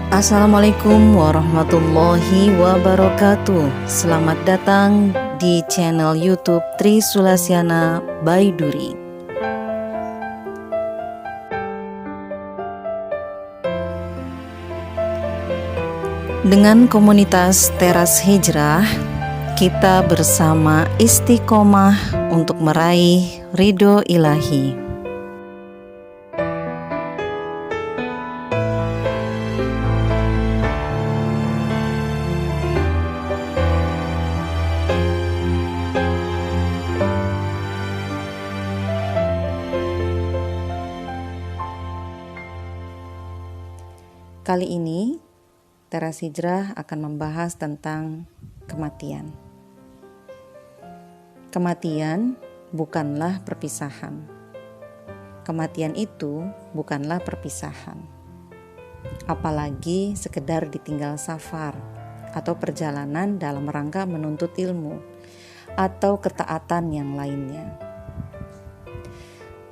Assalamualaikum warahmatullahi wabarakatuh. Selamat datang di channel YouTube Tri Sulasyana by Duri. Dengan komunitas Teras Hijrah, kita bersama istiqomah untuk meraih ridho ilahi. Kali ini Teras Hijrah akan membahas tentang kematian. Kematian bukanlah perpisahan. Kematian itu bukanlah perpisahan. Apalagi sekedar ditinggal safar atau perjalanan dalam rangka menuntut ilmu atau ketaatan yang lainnya.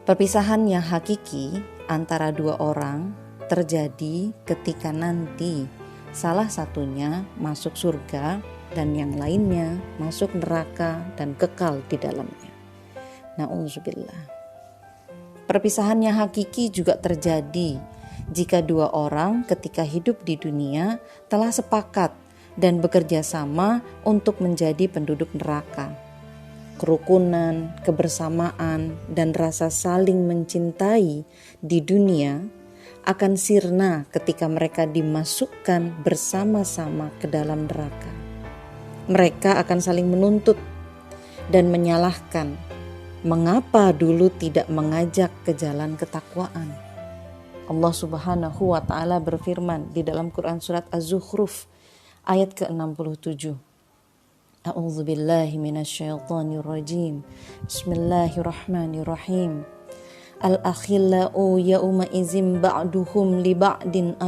Perpisahan yang hakiki antara dua orang terjadi ketika nanti salah satunya masuk surga dan yang lainnya masuk neraka dan kekal di dalamnya. Na'udzubillah. Perpisahan yang hakiki juga terjadi jika dua orang ketika hidup di dunia telah sepakat dan bekerja sama untuk menjadi penduduk neraka. Kerukunan, kebersamaan, dan rasa saling mencintai di dunia akan sirna ketika mereka dimasukkan bersama-sama ke dalam neraka. Mereka akan saling menuntut dan menyalahkan mengapa dulu tidak mengajak ke jalan ketakwaan. Allah Subhanahu wa taala berfirman di dalam Quran surat Az-Zukhruf ayat ke-67. A'udzubillahi minasyaitonirrajim. Bismillahirrahmanirrahim. Al-akhillau yawma izin ba'duhum li ba'din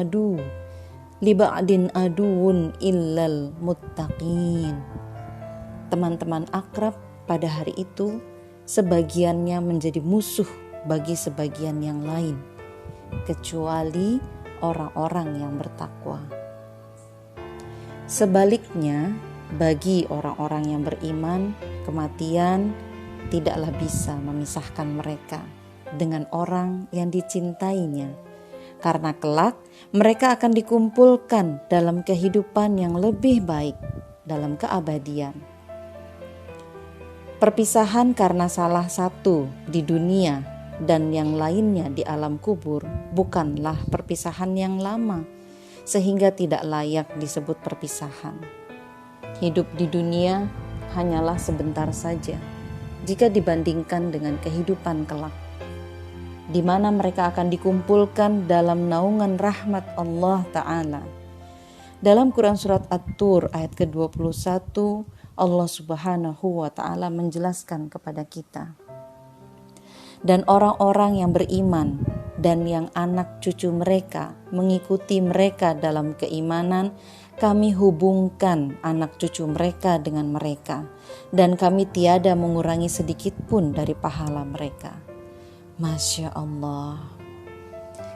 aduun illal muttaqin. Teman-teman akrab pada hari itu sebagiannya menjadi musuh bagi sebagian yang lain, kecuali orang-orang yang bertakwa. Sebaliknya, bagi orang-orang yang beriman, kematian tidaklah bisa memisahkan mereka dengan orang yang dicintainya, karena kelak mereka akan dikumpulkan dalam kehidupan yang lebih baik, dalam keabadian. Perpisahan karena salah satu di dunia dan yang lainnya di alam kubur bukanlah perpisahan yang lama, sehingga tidak layak disebut perpisahan. Hidup di dunia hanyalah sebentar saja jika dibandingkan dengan kehidupan kelak, di mana mereka akan dikumpulkan dalam naungan rahmat Allah Ta'ala. Dalam Quran Surat At-Tur ayat ke-21, Allah Subhanahu wa Ta'ala menjelaskan kepada kita, dan orang-orang yang beriman dan yang anak cucu mereka mengikuti mereka dalam keimanan, kami hubungkan anak cucu mereka dengan mereka, dan kami tiada mengurangi sedikit pun dari pahala mereka. Masya Allah.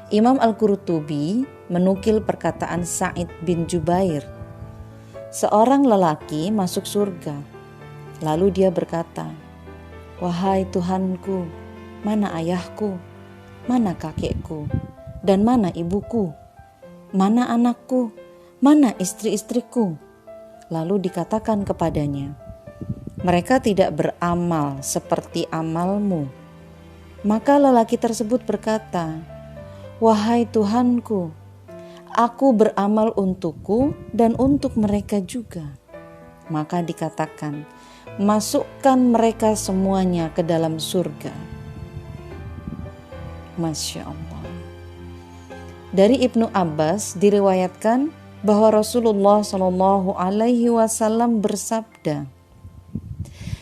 Imam Al-Qurtubi menukil perkataan Sa'id bin Jubair. Seorang lelaki masuk surga. Lalu dia berkata, "Wahai Tuhanku, mana ayahku? Mana kakekku? Dan mana ibuku? Mana anakku? Mana istri-istriku?" Lalu dikatakan kepadanya, "Mereka tidak beramal seperti amalmu." Maka lelaki tersebut berkata, "Wahai Tuhanku, aku beramal untukku dan untuk mereka juga." Maka dikatakan, "Masukkan mereka semuanya ke dalam surga." Masya Allah. Dari Ibnu Abbas diriwayatkan bahwa Rasulullah SAW bersabda,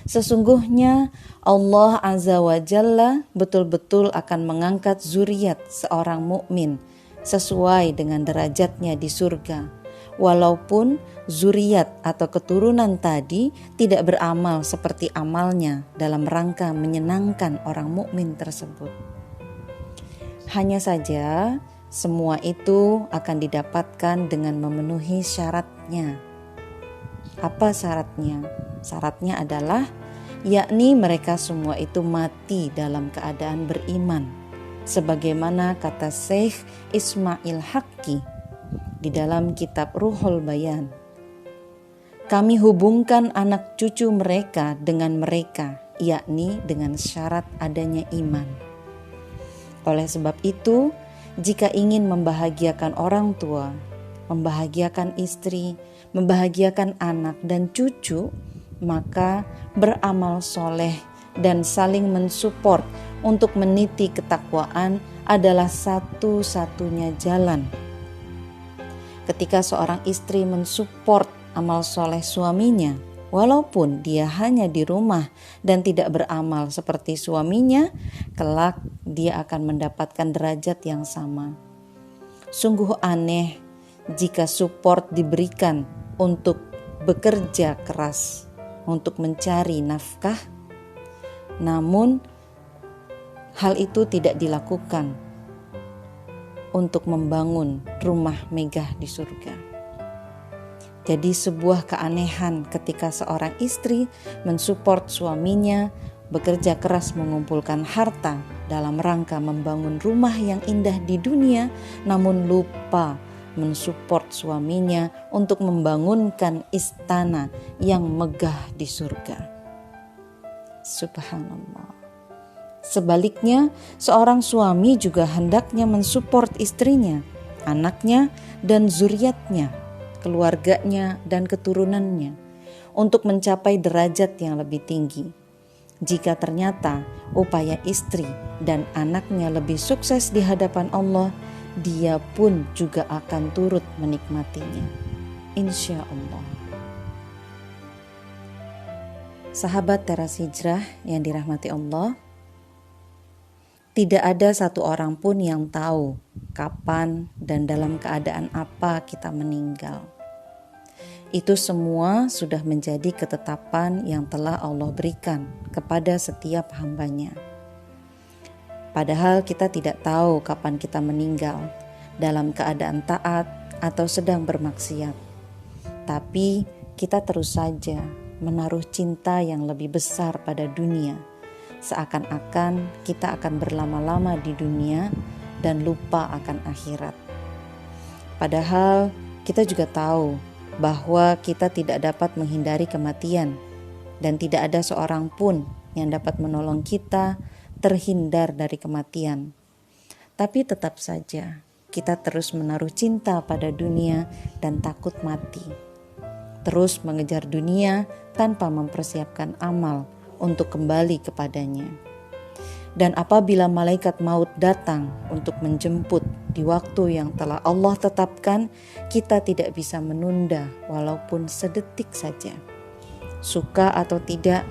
"Sesungguhnya Allah Azza wa Jalla betul-betul akan mengangkat zuriat seorang mukmin sesuai dengan derajatnya di surga, walaupun zuriat atau keturunan tadi tidak beramal seperti amalnya dalam rangka menyenangkan orang mukmin tersebut. Hanya saja Semua itu akan didapatkan dengan memenuhi syaratnya. Apa syaratnya? Syaratnya adalah yakni mereka semua itu mati dalam keadaan beriman. Sebagaimana kata Syekh Ismail Haqqi di dalam kitab Ruhul Bayan. Kami hubungkan anak cucu mereka dengan mereka, yakni dengan syarat adanya iman. Oleh sebab itu, jika ingin membahagiakan orang tua, membahagiakan istri, membahagiakan anak dan cucu, maka beramal soleh dan saling mensupport untuk meniti ketakwaan adalah satu-satunya jalan. Ketika seorang istri mensupport amal soleh suaminya, walaupun dia hanya di rumah dan tidak beramal seperti suaminya, kelak dia akan mendapatkan derajat yang sama. Sungguh aneh jika support diberikan untuk bekerja keras, untuk mencari nafkah, namun hal itu tidak dilakukan untuk membangun rumah megah di surga. Jadi sebuah keanehan ketika seorang istri mensupport suaminya bekerja keras mengumpulkan harta dalam rangka membangun rumah yang indah di dunia, namun lupa mensupport suaminya untuk membangunkan istana yang megah di surga. Subhanallah. Sebaliknya, seorang suami juga hendaknya mensupport istrinya, anaknya, dan zuriatnya, keluarganya, dan keturunannya untuk mencapai derajat yang lebih tinggi. Jika ternyata upaya istri dan anaknya lebih sukses di hadapan Allah, dia pun juga akan turut menikmatinya, insya Allah. Sahabat Teras Hijrah yang dirahmati Allah, tidak ada satu orang pun yang tahu kapan dan dalam keadaan apa kita meninggal. Itu semua sudah menjadi ketetapan yang telah Allah berikan kepada setiap hambanya. Padahal kita tidak tahu kapan kita meninggal, dalam keadaan taat atau sedang bermaksiat. Tapi kita terus saja menaruh cinta yang lebih besar pada dunia, seakan-akan kita akan berlama-lama di dunia dan lupa akan akhirat. Padahal kita juga tahu bahwa kita tidak dapat menghindari kematian dan tidak ada seorang pun yang dapat menolong kita terhindar dari kematian. Tapi tetap saja kita terus menaruh cinta pada dunia dan takut mati. Terus mengejar dunia tanpa mempersiapkan amal untuk kembali kepadanya. Dan apabila malaikat maut datang untuk menjemput di waktu yang telah Allah tetapkan, kita tidak bisa menunda walaupun sedetik saja. Suka atau tidak,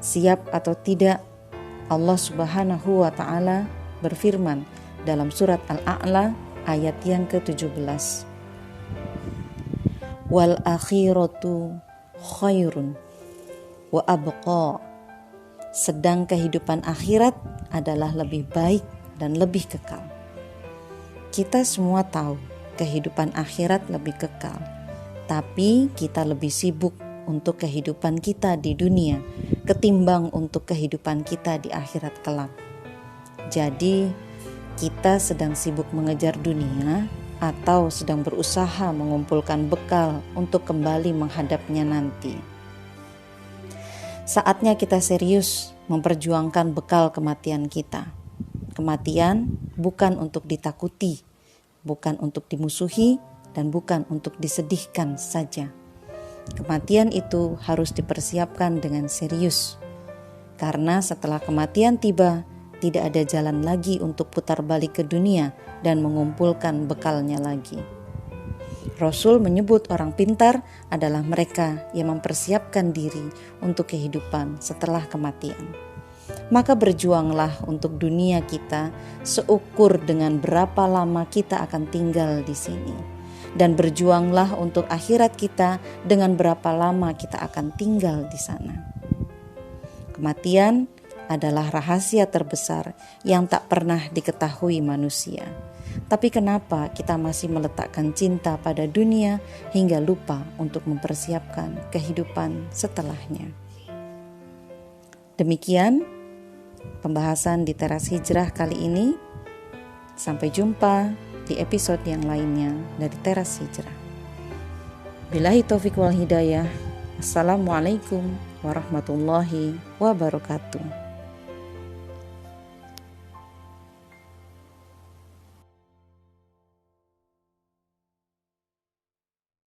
siap atau tidak, Allah Subhanahu wa ta'ala berfirman dalam surat Al-A'la ayat yang ke-17. Wal akhiratu khairun wa abqa. Sedang kehidupan akhirat adalah lebih baik dan lebih kekal. Kita semua tahu kehidupan akhirat lebih kekal, tapi kita lebih sibuk untuk kehidupan kita di dunia ketimbang untuk kehidupan kita di akhirat kelak. Jadi kita sedang sibuk mengejar dunia atau sedang berusaha mengumpulkan bekal untuk kembali menghadapnya nanti. Saatnya kita serius memperjuangkan bekal kematian kita. Kematian bukan untuk ditakuti, bukan untuk dimusuhi, dan bukan untuk disedihkan saja. Kematian itu harus dipersiapkan dengan serius. Karena setelah kematian tiba, tidak ada jalan lagi untuk putar balik ke dunia dan mengumpulkan bekalnya lagi. Rasul menyebut orang pintar adalah mereka yang mempersiapkan diri untuk kehidupan setelah kematian. Maka berjuanglah untuk dunia kita seukur dengan berapa lama kita akan tinggal di sini. Dan berjuanglah untuk akhirat kita dengan berapa lama kita akan tinggal di sana. Kematian adalah rahasia terbesar yang tak pernah diketahui manusia. Tapi kenapa kita masih meletakkan cinta pada dunia hingga lupa untuk mempersiapkan kehidupan setelahnya? Demikian pembahasan di Teras Hijrah kali ini. Sampai jumpa di episode yang lainnya dari Teras Hijrah. Billahi taufiq wal hidayah. Assalamualaikum warahmatullahi wabarakatuh.